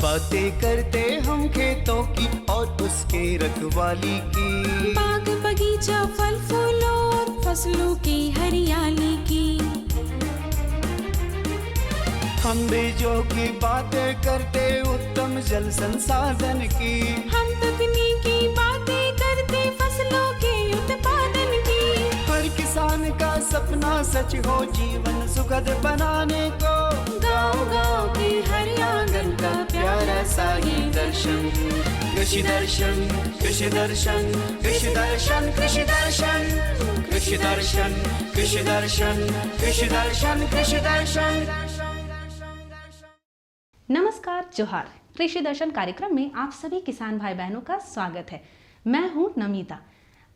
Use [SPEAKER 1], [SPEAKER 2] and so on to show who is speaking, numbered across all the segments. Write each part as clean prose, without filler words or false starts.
[SPEAKER 1] बातें करते हम खेतों की और उसके रखवाली की,
[SPEAKER 2] बाग बगीचा फल फूलों और फसलों की हरियाली की।
[SPEAKER 1] हम बीजों की बातें करते उत्तम जल संसाधन की,
[SPEAKER 2] हम तकनीकी बातें करते फसलों के उत्पादन की।
[SPEAKER 1] हर किसान का सपना सच हो जीवन सुखद बनाने को,
[SPEAKER 2] गाँव-गाँव के हर आंगन का प्यारा सा ये दर्शन।
[SPEAKER 1] कृषि दर्शन, कृषि दर्शन, कृषि दर्शन, कृषि दर्शन, कृषि दर्शन, कृषि दर्शन, कृषि दर्शन, कृषि दर्शन।
[SPEAKER 3] नमस्कार, जोहार। कृषि दर्शन कार्यक्रम में आप सभी किसान भाई बहनों का स्वागत है। मैं हूं नमिता।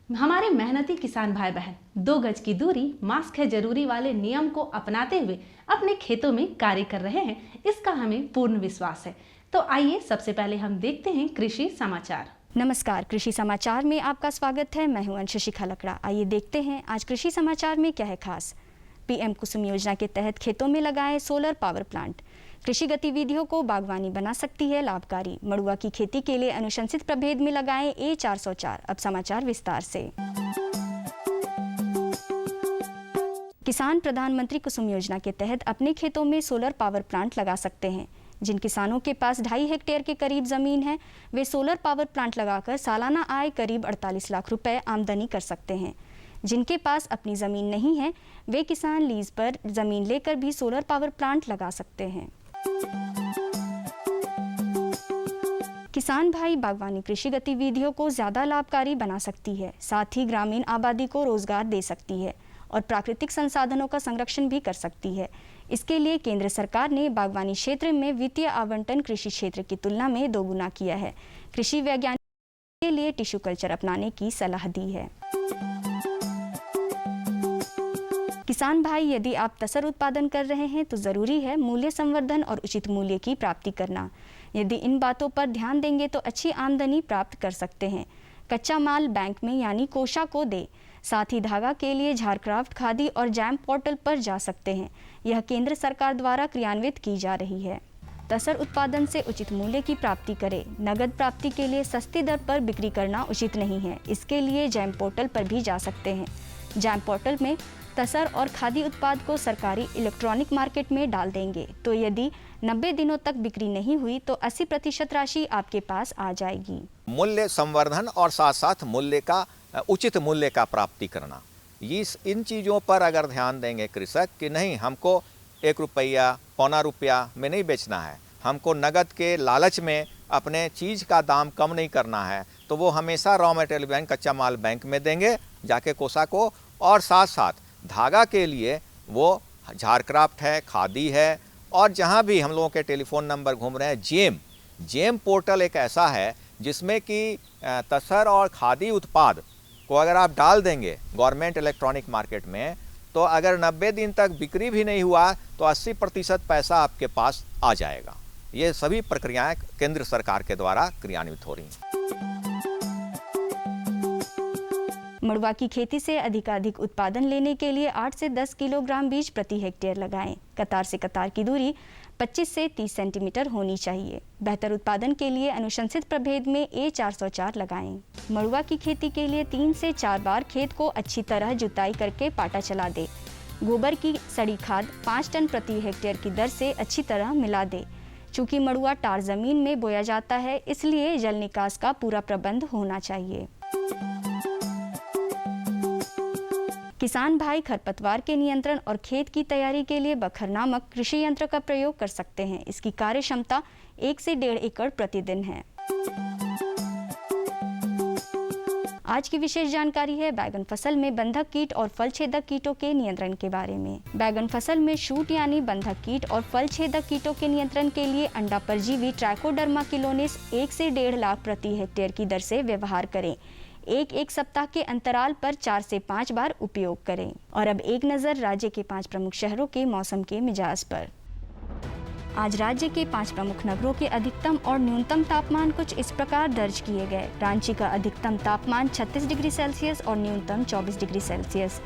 [SPEAKER 3] हमारे मेहनती किसान भाई बहन 2 गज की दूरी, मास्क है जरूरी वाले नियम को अपनाते हुए अपने खेतों में कार्य कर रहे हैं, इसका हमें पूर्ण विश्वास है। तो आइए सबसे पहले हम देखते हैं कृषि समाचार।
[SPEAKER 4] नमस्कार, कृषि समाचार में आपका स्वागत है। मैं हूं अंशुशिखा लकड़ा। आइए देखते हैं आज कृषि समाचार में क्या है खास। पीएम कुसुम योजना के तहत खेतों में लगाएं सोलर पावर प्लांट। कृषि गतिविधियों को बागवानी बना सकती है लाभकारी। मड़ुआ की खेती के लिए अनुशंसित प्रभेद में लगाएं A404। अब समाचार विस्तार से। किसान प्रधानमंत्री कुसुम योजना के तहत अपने खेतों में सोलर पावर प्लांट लगा सकते हैं। जिन किसानों के पास 2.5 हेक्टेयर के करीब जमीन है, वे सोलर पावर प्लांट लगाकर सालाना आय करीब 48 लाख रुपए आमदनी कर सकते हैं। जिनके पास अपनी जमीन नहीं है, वे किसान लीज पर जमीन लेकर भी सोलर पावर प्लांट लगा सकते हैं। किसान भाई बागवानी कृषि गतिविधियों को ज्यादा लाभकारी बना सकती है, साथ ही ग्रामीण आबादी को रोजगार दे सकती है और प्राकृतिक संसाधनों का संरक्षण भी कर सकती है। इसके लिए केंद्र सरकार ने बागवानी क्षेत्र में वित्तीय आवंटन कृषि क्षेत्र की तुलना में 2 गुना किया है। कृषि वैज्ञानिक के लिए टिश्यू कल्चर अपनाने की सलाह दी है। किसान भाई, यदि आप तसर उत्पादन कर रहे हैं तो जरूरी है मूल्य संवर्धन और उचित मूल्य की प्राप्ति करना। यदि इन बातों पर ध्यान देंगे तो अच्छी आमदनी प्राप्त कर सकते हैं। कच्चा माल बैंक में यानी कोषा को दे। साथ ही धागा के लिए झारक्राफ्ट, खादी और जैम पोर्टल पर जा सकते हैं। यह केंद्र सरकार द्वारा क्रियान्वित की जा रही है। तसर उत्पादन से उचित मूल्य की प्राप्ति करें। नगद प्राप्ति के लिए सस्ती दर पर बिक्री करना उचित नहीं है। इसके लिए जैम पोर्टल पर भी जा सकते हैं। जैम पोर्टल में तसर और खादी उत्पाद को सरकारी इलेक्ट्रॉनिक मार्केट में डाल देंगे तो यदि 90 दिनों तक बिक्री नहीं हुई तो 80% राशि आपके पास आ जाएगी।
[SPEAKER 5] मूल्य संवर्धन और साथ साथ मूल्य का उचित मूल्य का प्राप्ति करना, इन चीज़ों पर अगर ध्यान देंगे कृषक कि नहीं हमको 1 रुपया, पौना रुपया में नहीं बेचना है, हमको नगद के लालच में अपने चीज़ का दाम कम नहीं करना है, तो वो हमेशा रॉ मटेरियल बैंक, कच्चा माल बैंक में देंगे जाके कोषा को। और साथ साथ धागा के लिए वो झारक्राफ्ट है, खादी है, और जहाँ भी हम लोगों के टेलीफोन नंबर घूम रहे हैं, जेम पोर्टल एक ऐसा है जिसमें कि तसर और खादी उत्पाद को अगर आप डाल देंगे गवर्नमेंट इलेक्ट्रॉनिक मार्केट में, तो अगर 90 दिन तक बिक्री भी नहीं हुआ तो 80% पैसा आपके पास आ जाएगा। ये सभी प्रक्रियाएं केंद्र सरकार के द्वारा क्रियान्वित हो रही हैं।
[SPEAKER 4] मड़ुआ की खेती से अधिकाधिक उत्पादन लेने के लिए 8 से 10 किलोग्राम बीज प्रति हेक्टेयर लगाएं। कतार से कतार की दूरी 25 से 30 सेंटीमीटर होनी चाहिए। बेहतर उत्पादन के लिए अनुशंसित प्रभेद में A404 लगाएं। मड़ुआ की खेती के लिए 3 से 4 बार खेत को अच्छी तरह जुताई करके पाटा चला दे। गोबर की सड़ी खाद 5 टन प्रति हेक्टेयर की दर से अच्छी तरह मिला दे। चूँकि मड़ुआ टार जमीन में बोया जाता है, इसलिए जल निकास का पूरा प्रबंध होना चाहिए। किसान भाई खरपतवार के नियंत्रण और खेत की तैयारी के लिए बखर नामक कृषि यंत्र का प्रयोग कर सकते हैं। इसकी कार्य क्षमता 1 से 1.5 एकड़ प्रतिदिन है। आज की विशेष जानकारी है बैगन फसल में बंधक कीट और फल छेदक कीटों के नियंत्रण के बारे में। बैगन फसल में शूट यानी बंधक कीट और फल छेदक कीटों के नियंत्रण के लिए अंडा परजीवी ट्राइकोडर्मा किलोनिस 1 से 1.5 लाख प्रति हेक्टेयर की दर से व्यवहार करें। एक सप्ताह के अंतराल पर 4 से 5 बार उपयोग करें। और अब एक नज़र राज्य के 5 प्रमुख शहरों के मौसम के मिजाज पर। आज राज्य के 5 प्रमुख नगरों के अधिकतम और न्यूनतम तापमान कुछ इस प्रकार दर्ज किए गए। रांची का अधिकतम तापमान 36 डिग्री सेल्सियस और न्यूनतम 24 डिग्री सेल्सियस।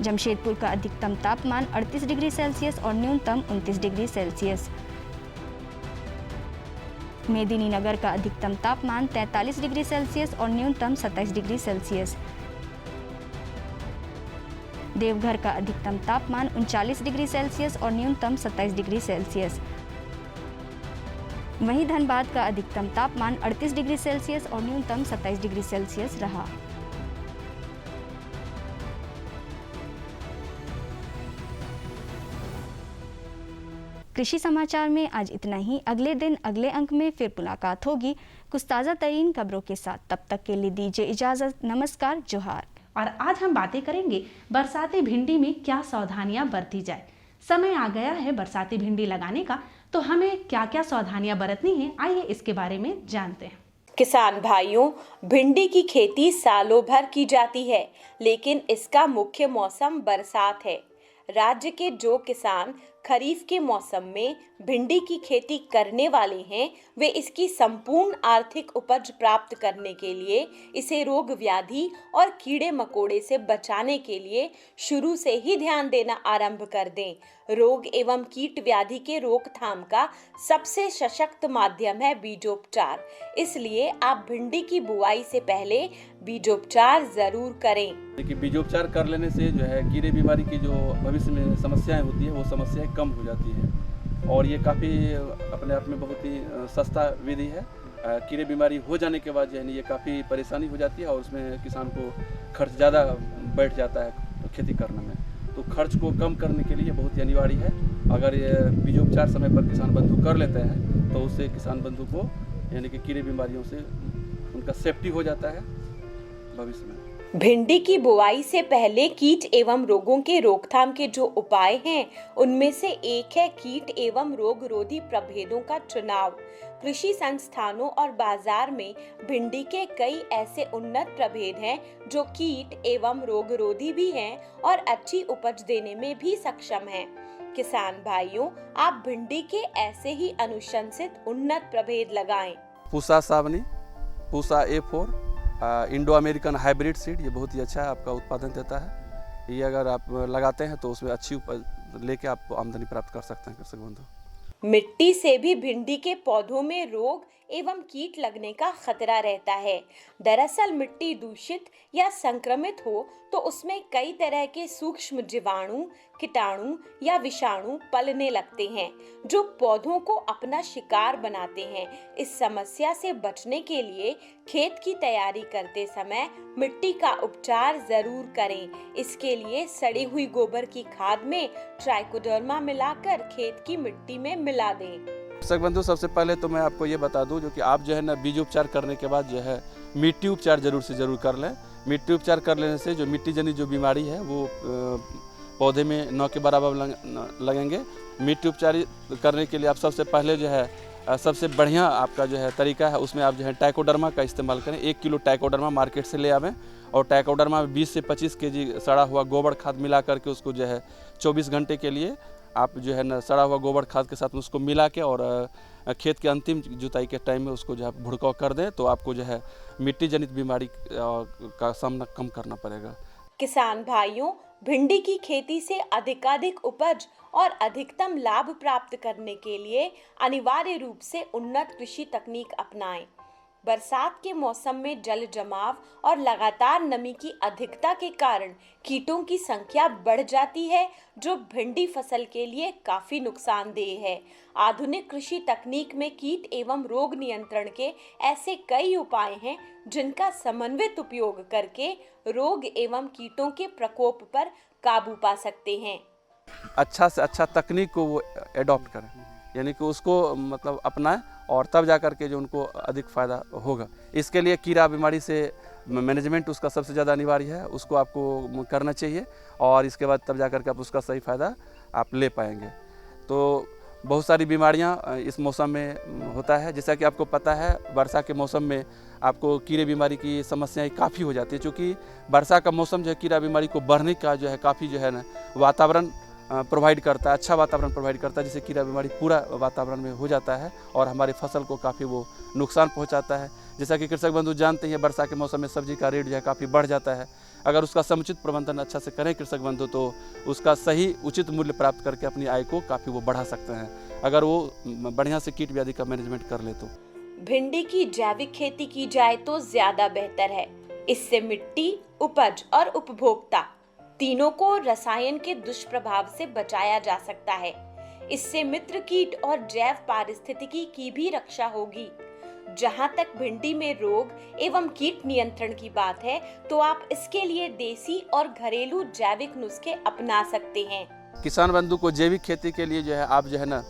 [SPEAKER 4] जमशेदपुर का अधिकतम तापमान 38 डिग्री सेल्सियस और न्यूनतम 29 डिग्री सेल्सियस। मेदिनीनगर का अधिकतम तापमान 43 डिग्री सेल्सियस और न्यूनतम 27 डिग्री सेल्सियस। देवघर का अधिकतम तापमान 39 डिग्री सेल्सियस और न्यूनतम 27 डिग्री सेल्सियस। वहीं धनबाद का अधिकतम तापमान 38 डिग्री सेल्सियस और न्यूनतम 27 डिग्री सेल्सियस रहा। कृषि समाचार में आज इतना ही। अगले दिन अगले अंक में फिर मुलाकात होगी कुछ ताज़ा तरीन खबरों के साथ। तब तक के लिए दीजिए इजाज़त। नमस्कार, जोहार।
[SPEAKER 3] और आज हम बातें करेंगे बरसाती भिंडी में क्या सावधानियां बरती जाए। समय आ गया है बरसाती भिंडी लगाने का, तो हमें क्या क्या सावधानियां बरतनी है, आइए इसके बारे में जानते हैं।
[SPEAKER 6] किसान भाइयों, भिंडी की खेती सालों भर की जाती है, लेकिन इसका मुख्य मौसम बरसात है। राज्य के जो किसान खरीफ के मौसम में भिंडी की खेती करने वाले हैं, वे इसकी संपूर्ण आर्थिक उपज प्राप्त करने के लिए इसे रोग व्याधि और कीड़े मकोड़े से बचाने के लिए शुरू से ही ध्यान देना आरंभ कर दें। रोग एवं कीट व्याधि के रोकथाम का सबसे सशक्त माध्यम है बीजोपचार। इसलिए आप भिंडी की बुआई से पहले बीजोपचार जरूर करें।
[SPEAKER 7] देखिए, बीजोपचार कर लेने से जो है कीड़े बीमारी की जो भविष्य में समस्याएं होती है वो समस्याएं कम हो जाती है, और ये काफ़ी अपने आप में बहुत ही सस्ता विधि है। कीड़े बीमारी हो जाने के बाद जो है ये काफ़ी परेशानी हो जाती है और उसमें किसान को खर्च ज़्यादा बैठ जाता है खेती करने में। तो खर्च को कम करने के लिए बहुत ही अनिवार्य है। अगर ये बीजोपचार समय पर किसान बंधु कर लेते हैं तो उससे किसान बंधु को यानी कि कीड़े बीमारियों से उनका सेफ्टी हो जाता है भविष्य में।
[SPEAKER 6] भिंडी की बुआई से पहले कीट एवं रोगों के रोकथाम के जो उपाय हैं, उनमें से एक है कीट एवं रोग रोधी प्रभेदों का चुनाव। कृषि संस्थानों और बाजार में भिंडी के कई ऐसे उन्नत प्रभेद हैं जो कीट एवं रोग रोधी भी हैं और अच्छी उपज देने में भी सक्षम हैं। किसान भाइयों, आप भिंडी के ऐसे ही अनुशंसित उन्नत प्रभेद लगाएं।
[SPEAKER 7] Pusa Sawani, Pusa A4, Indo American hybrid seed, ये बहुत ही अच्छा है, आपका उत्पादन देता है। ये अगर आप लगाते हैं तो उसमें अच्छी उपज लेके आप आमदनी प्राप्त कर सकते हैं कृषक बंधु।
[SPEAKER 6] मिट्टी से भी भिंडी के पौधों में रोग एवं कीट लगने का खतरा रहता है। दरअसल मिट्टी दूषित या संक्रमित हो तो उसमें कई तरह के सूक्ष्म जीवाणु, कीटाणु या विषाणु पलने लगते हैं जो पौधों को अपना शिकार बनाते हैं। इस समस्या से बचने के लिए खेत की तैयारी करते समय मिट्टी का उपचार जरूर करें। इसके लिए सड़ी हुई गोबर की खाद में ट्राइकोडर्मा मिलाकर खेत की मिट्टी में मिला दें।
[SPEAKER 7] कृषक बंधु, सबसे पहले तो मैं आपको ये बता दूं जो कि आप जो है ना बीज उपचार करने के बाद जो है मिट्टी उपचार जरूर से जरूर कर लें। मिट्टी उपचार कर लेने से जो मिट्टी जनित जो बीमारी है वो पौधे में न के बराबर लगेंगे। मिट्टी उपचार करने के लिए आप सबसे पहले जो है सबसे बढ़िया आपका जो है तरीका है, उसमें आप जो है ट्राइकोडर्मा का इस्तेमाल करें। 1 किलो ट्राइकोडर्मा मार्केट से ले आवें और ट्राइकोडर्मा में 20 से 25 केजी सड़ा हुआ गोबर खाद मिला करके उसको जो है 24 घंटे के लिए आप जो है ना सड़ा हुआ गोबर खाद के साथ में उसको मिला के और खेत के अंतिम जुताई के टाइम में उसको जो है भुड़काव कर दें तो आपको जो है मिट्टी जनित बीमारी का सामना कम करना पड़ेगा।
[SPEAKER 6] किसान भाइयों, भिंडी की खेती से अधिकाधिक उपज और अधिकतम लाभ प्राप्त करने के लिए अनिवार्य रूप से उन्नत कृषि तकनीक अपनाएं। बरसात के मौसम में जल जमाव और लगातार नमी की अधिकता के कारण कीटों की संख्या बढ़ जाती है जो भिंडी फसल के लिए काफी नुकसानदेह है। आधुनिक कृषि तकनीक में कीट एवं रोग नियंत्रण के ऐसे कई उपाय हैं जिनका समन्वित उपयोग करके रोग एवं कीटों के प्रकोप पर काबू पा सकते हैं।
[SPEAKER 7] अच्छा से अच्छा तकनीक को वो एडॉप्ट करें, यानी कि उसको मतलब अपनाएं और तब जा कर के जो उनको अधिक फ़ायदा होगा। इसके लिए कीड़ा बीमारी से मैनेजमेंट उसका सबसे ज़्यादा अनिवार्य है, उसको आपको करना चाहिए और इसके बाद तब जा कर के आप उसका सही फ़ायदा आप ले पाएंगे। तो बहुत सारी बीमारियां इस मौसम में होता है, जैसा कि आपको पता है वर्षा के मौसम में आपको कीड़े बीमारी की समस्याएं काफ़ी हो जाती है, क्योंकि वर्षा का मौसम जो है कीड़ा बीमारी को बढ़ने का जो है काफ़ी जो है ना वातावरण प्रोवाइड करता है, अच्छा वातावरण प्रोवाइड करता है, जिससे कीड़ा बीमारी पूरा वातावरण में हो जाता है और हमारी फसल को काफ़ी वो नुकसान पहुंचाता है। जैसा कि कृषक बंधु जानते हैं वर्षा के मौसम में सब्जी का रेट जो है काफ़ी बढ़ जाता है। अगर उसका समुचित प्रबंधन अच्छा से करें कृषक बंधु तो उसका सही उचित मूल्य प्राप्त करके अपनी आय को काफ़ी वो बढ़ा सकते हैं, अगर वो बढ़िया से कीट व्याधि का मैनेजमेंट कर ले तो।
[SPEAKER 6] भिंडी की जैविक खेती की जाए तो ज्यादा बेहतर है। इससे मिट्टी, उपज और उपभोक्ता तीनों को रसायन के दुष्प्रभाव से बचाया जा सकता है। इससे मित्र कीट और जैव पारिस्थितिकी की भी रक्षा होगी। जहां तक भिंडी में रोग एवं कीट नियंत्रण की बात है तो आप इसके लिए देसी और घरेलू जैविक नुस्खे अपना सकते हैं।
[SPEAKER 7] किसान बंधु को जैविक खेती के लिए जो है आप जो है ना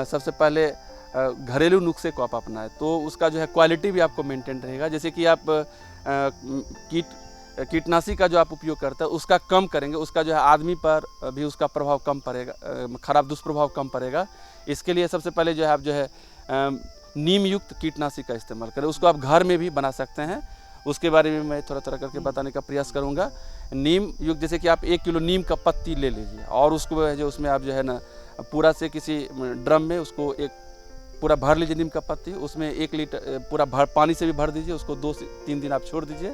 [SPEAKER 7] सबसे पहले घरेलू नुस्खे को आप अपनाएं तो उसका जो है क्वालिटी भी आपको मेंटेन रहेगा। जैसे कि आप कीटनाशी का जो आप उपयोग करते हैं उसका कम करेंगे, उसका जो है आदमी पर भी उसका प्रभाव कम पड़ेगा, खराब दुष्प्रभाव कम पड़ेगा। इसके लिए सबसे पहले जो है आप जो है नीम युक्त कीटनाशी का इस्तेमाल करें। उसको आप घर में भी बना सकते हैं, उसके बारे में मैं थोड़ा थोड़ा करके बताने का प्रयास करूंगा। नीम युक्त जैसे कि आप 1 किलो नीम का पत्ती ले लीजिए और उसको जो उसमें आप जो है ना पूरा से किसी ड्रम में उसको एक पूरा भर लीजिए नीम का पत्ती, उसमें 1 लीटर पूरा भर पानी से भी भर दीजिए, उसको 2 से 3 दिन आप छोड़ दीजिए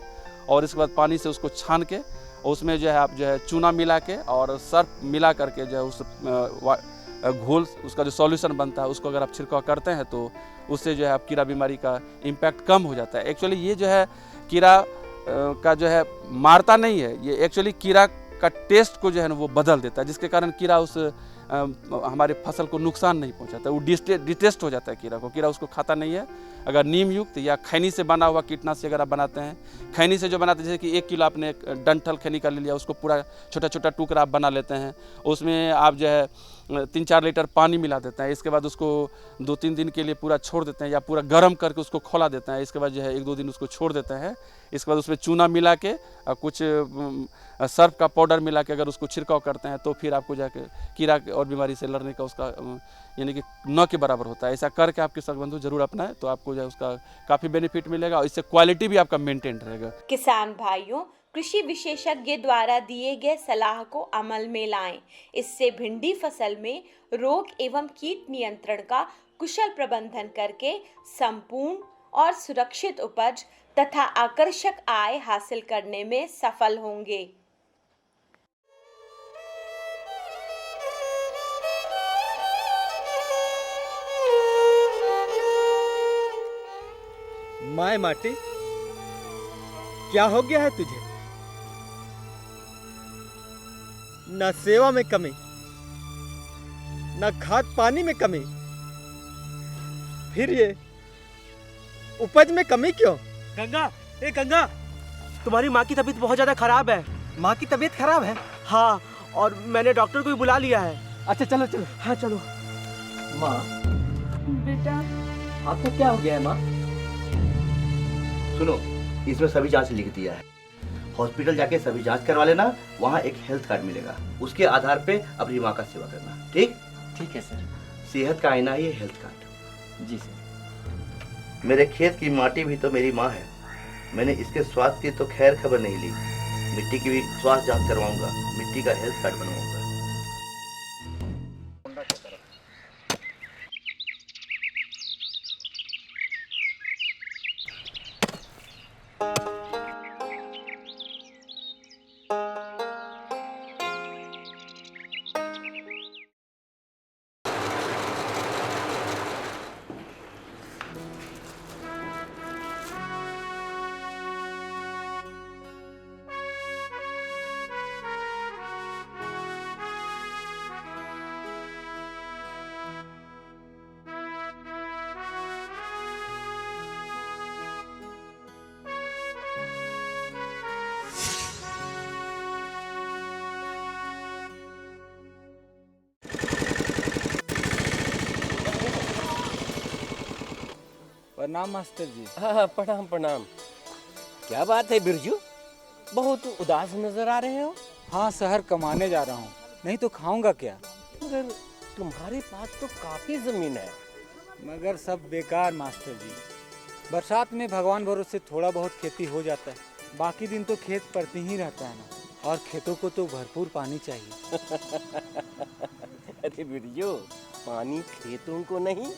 [SPEAKER 7] और इसके बाद पानी से उसको छान के उसमें जो है आप जो है चूना मिला के और सर्फ मिला करके जो है उस घोल उसका जो सॉल्यूशन बनता है उसको अगर आप छिड़काव करते हैं तो उससे जो है आप कीड़ा बीमारी का इम्पैक्ट कम हो जाता है। एक्चुअली ये जो है कीड़ा का जो है मारता नहीं है, ये एक्चुअली कीड़ा का टेस्ट को जो है ना वो बदल देता है, जिसके कारण कीड़ा उस हमारे फसल को नुकसान नहीं पहुंचाता, वो डिटेस्ट हो जाता है कीड़ा को, कीड़ा उसको खाता नहीं है। अगर नीम युक्त या खैनी से बना हुआ कीटनाशी अगर आप बनाते हैं, खैनी से जो बनाते हैं जैसे कि 1 किलो आपने डंठल खैनी का ले लिया, उसको पूरा छोटा छोटा टुकड़ा आप बना लेते हैं, उसमें आप जो है 3-4 लीटर पानी मिला देते हैं, इसके बाद उसको 2-3 दिन के लिए पूरा छोड़ देते हैं या पूरा गर्म करके उसको खौला देते हैं, इसके बाद जो है 1-2 दिन उसको छोड़ देते हैं, इसके बाद उसमें चूना मिला के और कुछ सर्फ का पाउडर मिला के अगर उसको छिड़काव करते हैं तो फिर आपको जाके कीड़ा और बीमारी से लड़ने का उसका यानी कि न के बराबर होता है। ऐसा करके आप किसान बंधु जरूर अपनाएं तो आपको जो है उसका काफ़ी बेनिफिट मिलेगा और इससे क्वालिटी भी आपका मेंटेन रहेगा।
[SPEAKER 6] किसान भाइयों, कृषि विशेषज्ञ द्वारा दिए गए सलाह को अमल में लाएं। इससे भिंडी फसल में रोग एवं कीट नियंत्रण का कुशल प्रबंधन करके संपूर्ण और सुरक्षित उपज तथा आकर्षक आय हासिल करने में सफल होंगे।
[SPEAKER 8] माय माटी, क्या हो गया है तुझे? न सेवा में कमी, न खाद पानी में कमी, फिर ये उपज में कमी क्यों?
[SPEAKER 9] गंगा, ए गंगा, तुम्हारी माँ की तबीयत बहुत ज्यादा खराब है।
[SPEAKER 8] माँ की तबीयत खराब है?
[SPEAKER 9] हाँ, और मैंने डॉक्टर को भी बुला लिया है।
[SPEAKER 8] अच्छा चलो चलो।
[SPEAKER 9] हाँ चलो।
[SPEAKER 8] माँ,
[SPEAKER 2] बेटा
[SPEAKER 8] आपको क्या हो गया है माँ?
[SPEAKER 10] सुनो, इसमें सभी जांच लिख दिया है, हॉस्पिटल जाके सभी जांच करवा लेना, वहाँ एक हेल्थ कार्ड मिलेगा, उसके आधार पे अपनी माँ का सेवा करना। ठीक?
[SPEAKER 8] ठीक है सर।
[SPEAKER 10] सेहत का आईना ये हेल्थ कार्ड।
[SPEAKER 8] जी सर।
[SPEAKER 10] मेरे खेत की माटी भी तो मेरी माँ है, मैंने इसके स्वास्थ्य की तो खैर खबर नहीं ली, मिट्टी की भी स्वास्थ्य जांच करवाऊंगा, मिट्टी का हेल्थ कार्ड बनवाऊंगा।
[SPEAKER 8] प्रणाम मास्टर जी।
[SPEAKER 11] हाँ, प्रणाम प्रणाम। क्या बात है बिरजू, बहुत उदास नजर आ रहे हो?
[SPEAKER 12] हाँ, शहर कमाने जा रहा हूँ, नहीं तो खाऊंगा क्या?
[SPEAKER 11] मगर तुम्हारे पास तो काफी जमीन है।
[SPEAKER 12] मगर सब बेकार मास्टर जी, बरसात में भगवान भरोसे थोड़ा बहुत खेती हो जाता है, बाकी दिन तो खेत पड़ती ही रहता है ना, और खेतों को तो भरपूर पानी चाहिए।
[SPEAKER 11] अरे बिरजू, पानी खेतों को नहीं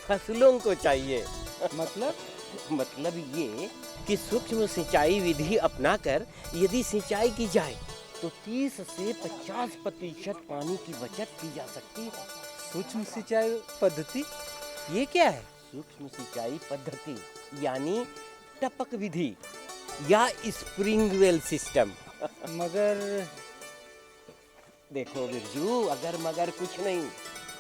[SPEAKER 11] फसलों को चाहिए। मतलब ये कि सूक्ष्म सिंचाई विधि अपनाकर यदि सिंचाई की जाए तो 30 से 50% पानी की बचत की जा सकती है।
[SPEAKER 12] सूक्ष्म सिंचाई पद्धति ये क्या है?
[SPEAKER 11] सूक्ष्म सिंचाई पद्धति यानी टपक विधि या स्प्रिंगवेल सिस्टम।
[SPEAKER 12] मगर
[SPEAKER 11] देखो बिरजू, अगर मगर कुछ नहीं,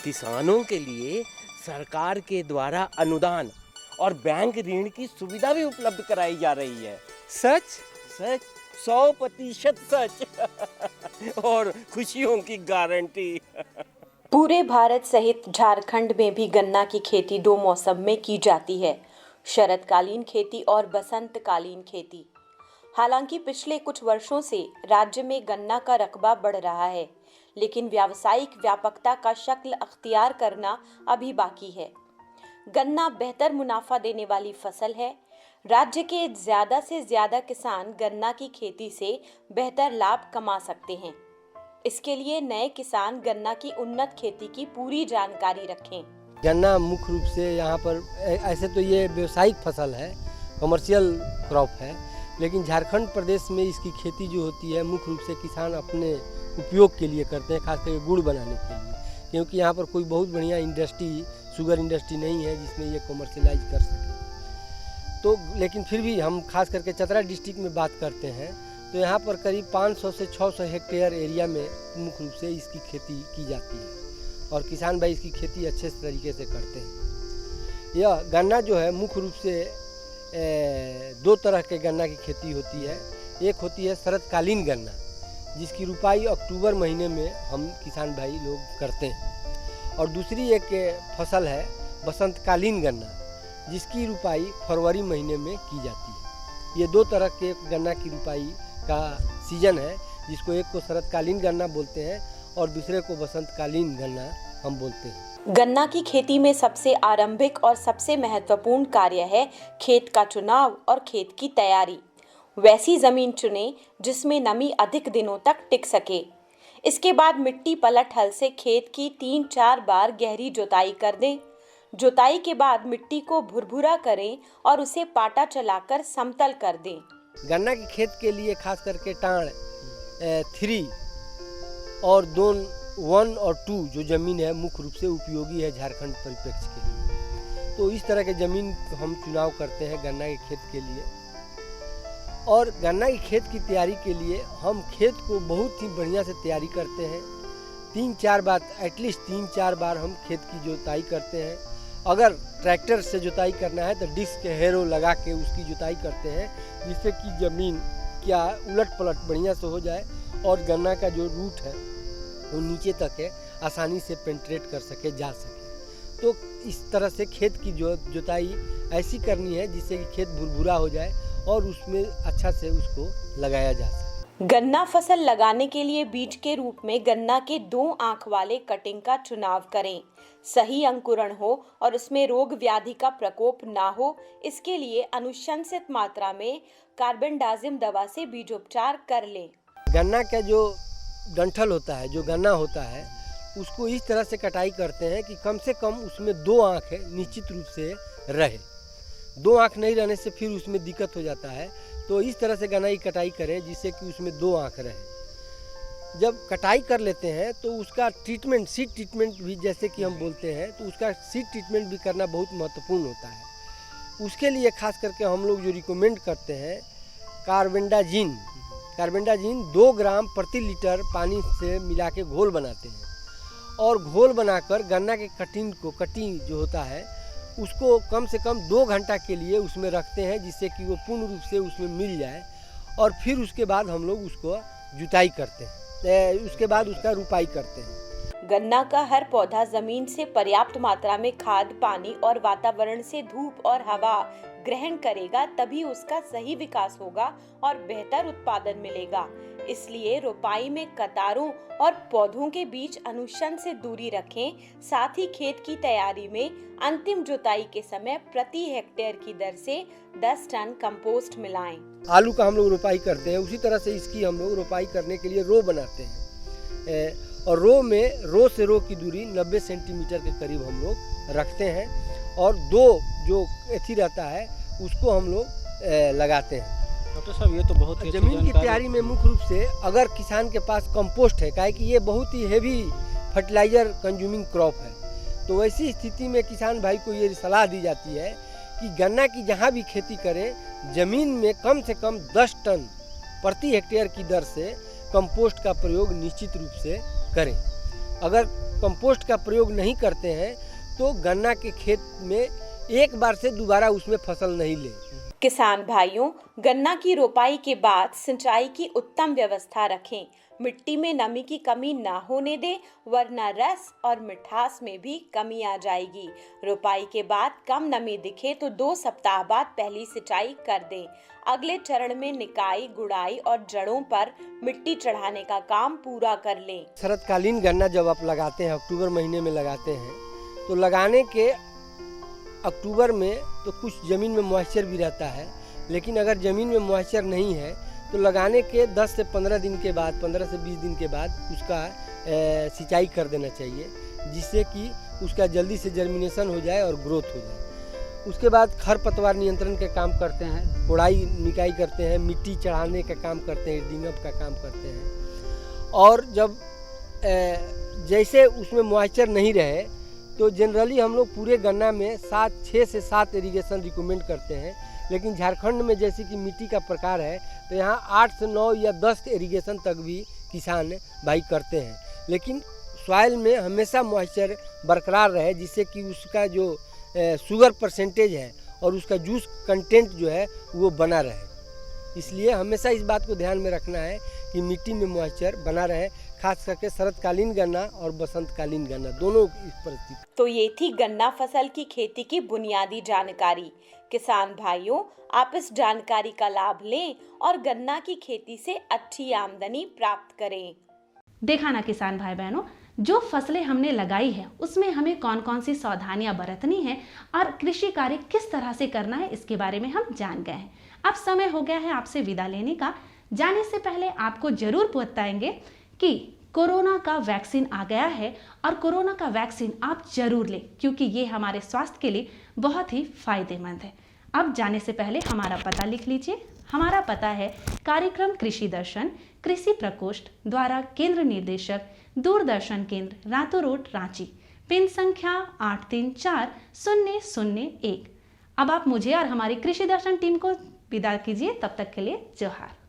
[SPEAKER 11] किसानों के लिए सरकार के द्वारा अनुदान और बैंक ऋण की सुविधा भी उपलब्ध कराई जा रही है।
[SPEAKER 12] सच?
[SPEAKER 11] सच, 100% सच और खुशियों की गारंटी।
[SPEAKER 6] पूरे भारत सहित झारखंड में भी गन्ना की खेती 2 मौसम में की जाती है, शरदकालीन खेती और बसंतकालीन खेती। हालांकि पिछले कुछ वर्षों से राज्य में गन्ना का रकबा बढ़ रहा है, लेकिन व्यावसायिक व्यापकता का शक्ल अख्तियार करना अभी बाकी है। गन्ना बेहतर मुनाफा देने वाली फसल है। राज्य के ज़्यादा से ज़्यादा किसान गन्ना की खेती से बेहतर लाभ कमा सकते हैं। इसके लिए नए किसान गन्ना की उन्नत खेती की पूरी जानकारी रखें।
[SPEAKER 13] गन्ना मुख्य रूप से यहाँ पर ऐसे तो ये व्यावसायिक फसल है, कमर्शियल क्रॉप है, लेकिन झारखंड प्रदेश में इसकी खेती जो होती है मुख्य रूप से किसान अपने उपयोग के लिए करते हैं, खास करके गुड़ बनाने के लिए, क्योंकि यहाँ पर कोई बहुत बढ़िया इंडस्ट्री, शुगर इंडस्ट्री नहीं है जिसमें ये कमर्शियलाइज कर सके। तो लेकिन फिर भी हम खास करके चतरा डिस्ट्रिक्ट में बात करते हैं तो यहाँ पर करीब 500 से 600 हेक्टेयर एरिया में मुख्य रूप से इसकी खेती की जाती है और किसान भाई इसकी खेती अच्छे तरीके से करते हैं। यह गन्ना जो है मुख्य रूप से 2 तरह के गन्ना की खेती होती है। एक होती है शरदकालीन गन्ना, जिसकी रुपाई अक्टूबर महीने में हम किसान भाई लोग करते हैं, और दूसरी एक फसल है बसंतकालीन गन्ना, जिसकी रुपाई फरवरी महीने में की जाती है। ये 2 तरह के गन्ना की रुपाई का सीजन है, जिसको एक को शरदकालीन गन्ना बोलते हैं और दूसरे को बसंतकालीन गन्ना हम बोलते हैं।
[SPEAKER 6] गन्ना की खेती में सबसे आरंभिक और सबसे महत्वपूर्ण कार्य है खेत का चुनाव और खेत की तैयारी। वैसी जमीन चुनें जिसमें नमी अधिक दिनों तक टिक सके। इसके बाद मिट्टी पलट हल से खेत की 3-4 बार गहरी जुताई कर दें। जुताई के बाद मिट्टी को भुरभुरा करें और उसे पाटा चलाकर समतल कर दें।
[SPEAKER 13] गन्ना की खेत के लिए खास करके टाण 3 और 1 और 2 जो ज़मीन है मुख्य रूप से उपयोगी है झारखंड परिप्रेक्ष्य के लिए। तो इस तरह के ज़मीन हम चुनाव करते हैं गन्ना के खेत के लिए। और गन्ना की खेत की तैयारी के लिए हम खेत को बहुत ही बढ़िया से तैयारी करते हैं। 3-4 बार, एटलीस्ट 3-4 बार हम खेत की जुताई करते हैं। अगर ट्रैक्टर से जुताई करना है तो डिस्क हैरो लगा के उसकी जुताई करते हैं, जिससे कि ज़मीन क्या उलट पलट बढ़िया से हो जाए और गन्ना का जो रूट है वो नीचे तक है आसानी से पेंट्रेट कर सके, जा सके। तो इस तरह से खेत की जुताई ऐसी करनी है जिससे कि खेत भुरभुरा हो जाए और उसमें अच्छा से उसको लगाया जा सके।
[SPEAKER 6] गन्ना फसल लगाने के लिए बीज के रूप में गन्ना के 2 आंख वाले कटिंग का चुनाव करें। सही अंकुरण हो और उसमें रोग व्याधि का प्रकोप ना हो, इसके लिए अनुशंसित मात्रा में कार्बेंडाजिम दवा से बीजोपचार कर लें।
[SPEAKER 13] गन्ना का जो डंठल होता है, जो गन्ना होता है, उसको इस तरह से कटाई करते हैं कि कम से कम उसमें 2 आँख निश्चित रूप से रहे। 2 आँख नहीं रहने से फिर उसमें दिक्कत हो जाता है। तो इस तरह से गन्ना की कटाई करें जिससे कि उसमें 2 आँख रहे। जब कटाई कर लेते हैं तो उसका ट्रीटमेंट, सीड ट्रीटमेंट भी जैसे कि हम बोलते हैं, तो उसका सीड ट्रीटमेंट भी करना बहुत महत्वपूर्ण होता है। उसके लिए खास करके हम लोग जो रिकमेंड करते हैं कार्बेंडाजिम 2 ग्राम प्रति लीटर पानी से मिला के घोल बनाते हैं और घोल बनाकर गन्ना के कटिंग जो होता है उसको कम से कम 2 घंटा के लिए उसमें रखते हैं, जिससे कि वो पूर्ण रूप से उसमें मिल जाए। और फिर उसके बाद हम लोग उसको जुताई करते हैं, उसके बाद उसका रुपाई करते हैं।
[SPEAKER 6] गन्ना का हर पौधा जमीन से पर्याप्त मात्रा में खाद, पानी और वातावरण से धूप और हवा ग्रहण करेगा, तभी उसका सही विकास होगा और बेहतर उत्पादन मिलेगा। इसलिए रोपाई में कतारों और पौधों के बीच अनुशंसित दूरी रखें। साथ ही खेत की तैयारी में अंतिम जुताई के समय प्रति हेक्टेयर की दर से 10 टन कंपोस्ट मिलाएं।
[SPEAKER 13] आलू का हम लोग रोपाई करते हैं, उसी तरह से इसकी हम लोग रोपाई करने के लिए रो बनाते हैं और रो से रो की दूरी 90 सेंटीमीटर के करीब हम लोग रखते हैं और 2 जो एथी रहता है उसको हम लोग लगाते हैं।
[SPEAKER 12] डॉक्टर साहब, ये तो बहुत ही
[SPEAKER 13] जमीन की तैयारी में मुख्य रूप से अगर किसान के पास कंपोस्ट है, काहे कि ये बहुत ही हेवी फर्टिलाइजर कंज्यूमिंग क्रॉप है, तो वैसी स्थिति में किसान भाई को ये सलाह दी जाती है कि गन्ना की जहाँ भी खेती करें, जमीन में कम से कम 10 टन प्रति हेक्टेयर की दर से कंपोस्ट का प्रयोग निश्चित रूप से करें। अगर कंपोस्ट का प्रयोग नहीं करते हैं तो गन्ना के खेत में एक बार से दोबारा उसमें फसल नहीं लें।
[SPEAKER 6] किसान भाइयों, गन्ना की रोपाई के बाद सिंचाई की उत्तम व्यवस्था रखें। मिट्टी में नमी की कमी ना होने दें, वरना रस और मिठास में भी कमी आ जाएगी। रोपाई के बाद कम नमी दिखे तो 2 सप्ताह बाद पहली सिंचाई कर दें। अगले चरण में निकाई, गुड़ाई और जड़ों पर मिट्टी चढ़ाने का काम पूरा कर लें।
[SPEAKER 13] शरतकालीन गन्ना जब आप लगाते हैं, अक्टूबर महीने में लगाते हैं, तो लगाने के अक्टूबर में तो कुछ ज़मीन में मॉइस्चर भी रहता है, लेकिन अगर ज़मीन में मॉइस्चर नहीं है तो लगाने के 10 से 15 दिन के बाद, 15 से 20 दिन के बाद उसका सिंचाई कर देना चाहिए, जिससे कि उसका जल्दी से जर्मिनेशन हो जाए और ग्रोथ हो जाए। उसके बाद खरपतवार नियंत्रण के काम करते हैं, कोड़ाई निकाई करते हैं, मिट्टी चढ़ाने का काम करते हैं, डिंगअप का काम करते हैं। और जब जैसे उसमें मॉइस्चर नहीं रहे तो जनरली हम लोग पूरे गन्ना में 6 से 7 इरिगेशन रिकमेंड करते हैं, लेकिन झारखंड में जैसे कि मिट्टी का प्रकार है तो यहाँ 8 से 9 या 10 इरिगेशन तक भी किसान भाई करते हैं, लेकिन सॉइल में हमेशा मॉइस्चर बरकरार रहे, जिससे कि उसका जो शुगर परसेंटेज है और उसका जूस कंटेंट जो है वो बना रहे। इसलिए हमेशा इस बात को ध्यान में रखना है कि मिट्टी में मॉइस्चर बना रहे, खास करके शरतकालीन गन्ना और बसंतकालीन गन्ना दोनों इस परिस्थिति।
[SPEAKER 6] तो ये थी गन्ना फसल की खेती की बुनियादी जानकारी। किसान भाइयों, आप इस जानकारी का लाभ लें और गन्ना की खेती से अच्छी आमदनी प्राप्त करें।
[SPEAKER 3] देखा ना किसान भाई बहनों, जो फसलें हमने लगाई है उसमें हमें कौन कौन सी सावधानियां बरतनी है और कृषि कार्य किस तरह से करना है, इसके बारे में हम जान गए हैं। अब समय हो गया है आपसे विदा लेने का। जाने से पहले आपको जरूर बताएंगे कि कोरोना का वैक्सीन आ गया है और कोरोना का वैक्सीन आप जरूर लें, क्योंकि ये हमारे स्वास्थ्य के लिए बहुत ही फायदेमंद है। अब जाने से पहले हमारा पता लिख लीजिए। हमारा पता है कार्यक्रम कृषि दर्शन, कृषि प्रकोष्ठ द्वारा केंद्र निदेशक, दूरदर्शन केंद्र, रातू रोड, रांची, पिन संख्या 834001। अब आप मुझे और हमारी कृषि दर्शन टीम को विदा कीजिए। तब तक के लिए जोहार।